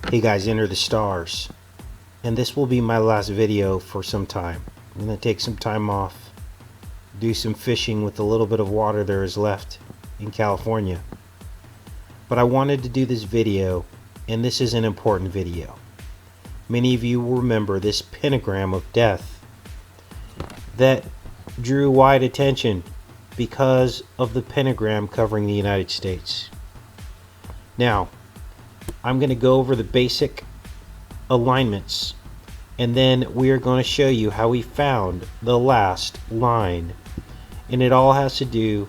Hey guys, enter the stars. And this will be my last video for some time. I'm going to take some time off, do some fishing with the little bit of water there is left in California. But I wanted to do this video, and this is an important video. Many of you will remember this pentagram of death that drew wide attention because of the pentagram covering the United States. Now, I'm going to go over the basic alignments, and then we are going to show you how we found the last line. And it all has to do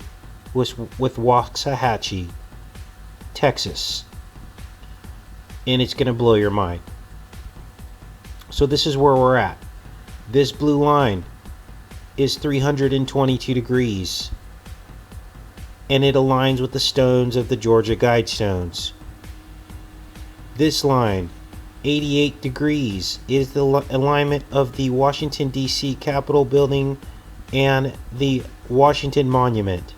with Waxahachie, Texas. And it's going to blow your mind. So this is where we're at. This blue line is 322 degrees. And it aligns with the stones of the Georgia Guidestones. This line, 88 degrees, is the alignment of the Washington, D.C. Capitol building and the Washington Monument.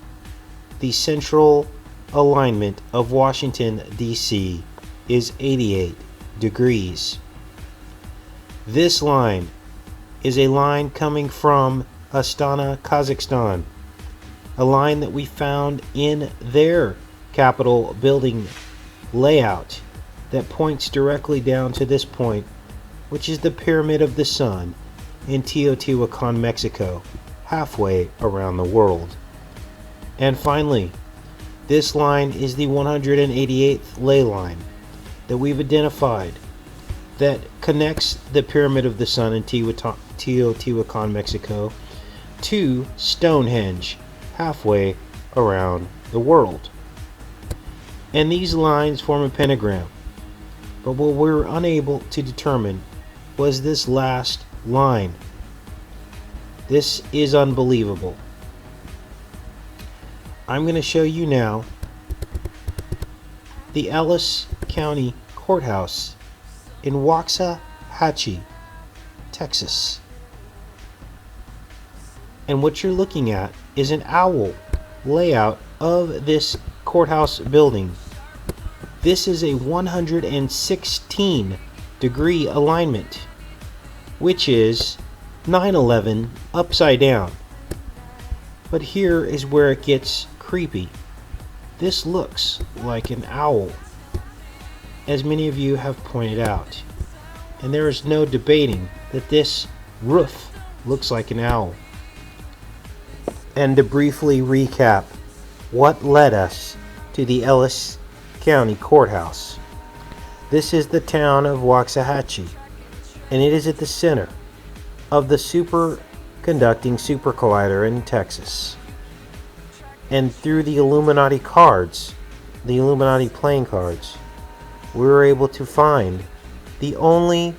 The central alignment of Washington, D.C. is 88 degrees. This line is a line coming from Astana, Kazakhstan. A line that we found in their Capitol building layout that points directly down to this point, which is the Pyramid of the Sun in Teotihuacan, Mexico, halfway around the world. And finally, this line is the 188th ley line that we've identified that connects the Pyramid of the Sun in Teotihuacan, Mexico, to Stonehenge, halfway around the world. And these lines form a pentagram. But what we were unable to determine was this last line. This is unbelievable. I'm going to show you now the Ellis County Courthouse in Waxahachie, Texas. And what you're looking at is an owl layout of this courthouse building. This is a 116 degree alignment, which is 9/11 upside down. But here is where it gets creepy. This looks like an owl, as many of you have pointed out. And there is no debating that this roof looks like an owl. And to briefly recap what led us to the Ellis County Courthouse. This is the town of Waxahachie, and it is at the center of the superconducting super collider in Texas. And through the Illuminati cards, the Illuminati playing cards, we were able to find the only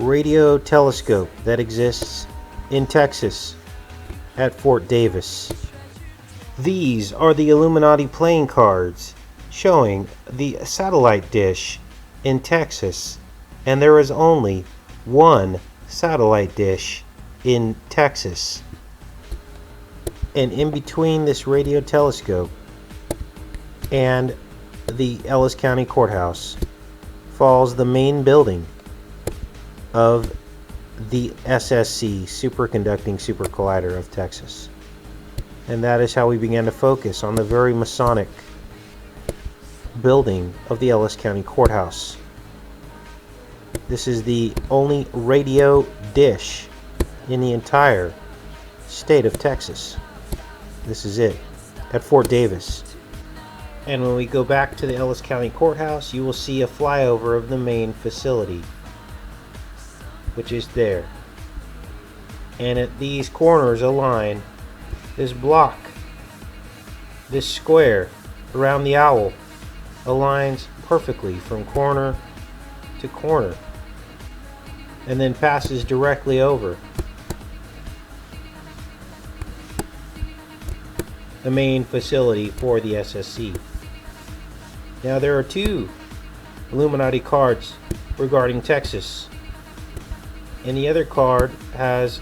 radio telescope that exists in Texas at Fort Davis. These are the Illuminati playing cards showing the satellite dish in Texas, and there is only one satellite dish in Texas. And in between this radio telescope and the Ellis County Courthouse falls the main building of the SSC, Superconducting Super Collider of Texas. And that is how we began to focus on the very Masonic building of the Ellis County Courthouse. This is the only radio dish in the entire state of Texas. This is it, at Fort Davis. And when we go back to the Ellis County Courthouse, you will see a flyover of the main facility, which is there. And at these corners align this block, this square around the owl, aligns perfectly from corner to corner and then passes directly over the main facility for the SSC. Now there are two Illuminati cards regarding Texas, and the other card has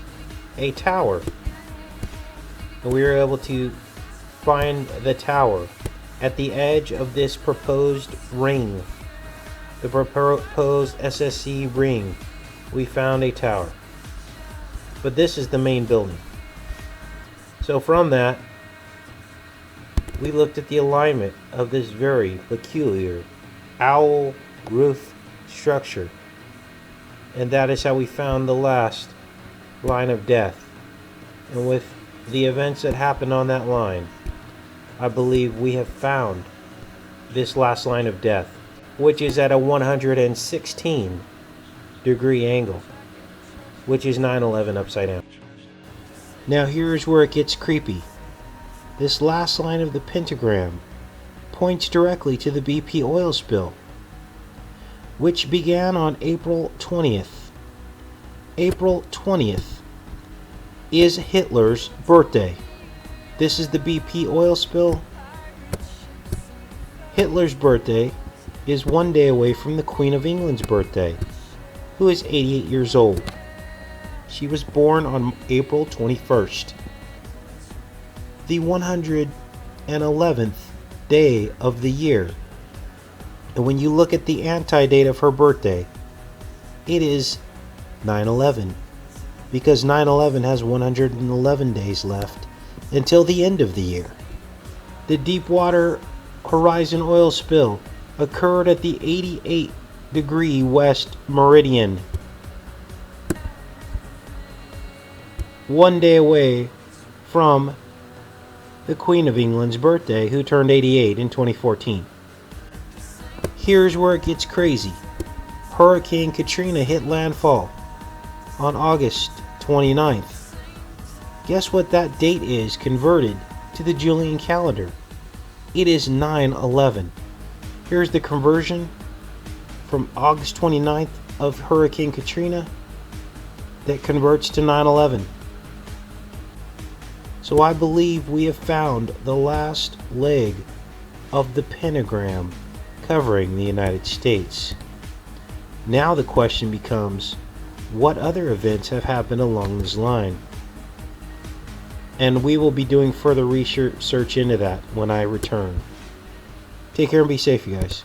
a tower. And we were able to find the tower at the edge of this proposed ring the proposed SSC ring, we found a tower. But this is the main building. So from that, we looked at the alignment of this very peculiar owl roof structure. And that is how we found the last line of death. And with the events that happened on that line, I believe we have found this last line of death, which is at a 116-degree angle, which is 9/11 upside down. Now here's where it gets creepy. This last line of the pentagram points directly to the BP oil spill, which began on April 20th. April 20th is Hitler's birthday. This is the BP oil spill. Hitler's birthday is one day away from the Queen of England's birthday, who is 88 years old. She was born on April 21st. The 111th day of the year. And when you look at the anti-date of her birthday, it is 9/11, because 9/11 has 111 days left until the end of the year. The Deepwater Horizon oil spill occurred at the 88-degree west meridian, one day away from the Queen of England's birthday, who turned 88 in 2014. Here's where it gets crazy. Hurricane Katrina hit landfall on August 29th. Guess what that date is converted to the Julian calendar? It is 9/11. Here's the conversion from August 29th of Hurricane Katrina that converts to 9/11. So I believe we have found the last leg of the pentagram covering the United States. Now the question becomes, what other events have happened along this line? And we will be doing further research into that when I return. Take care and be safe, you guys.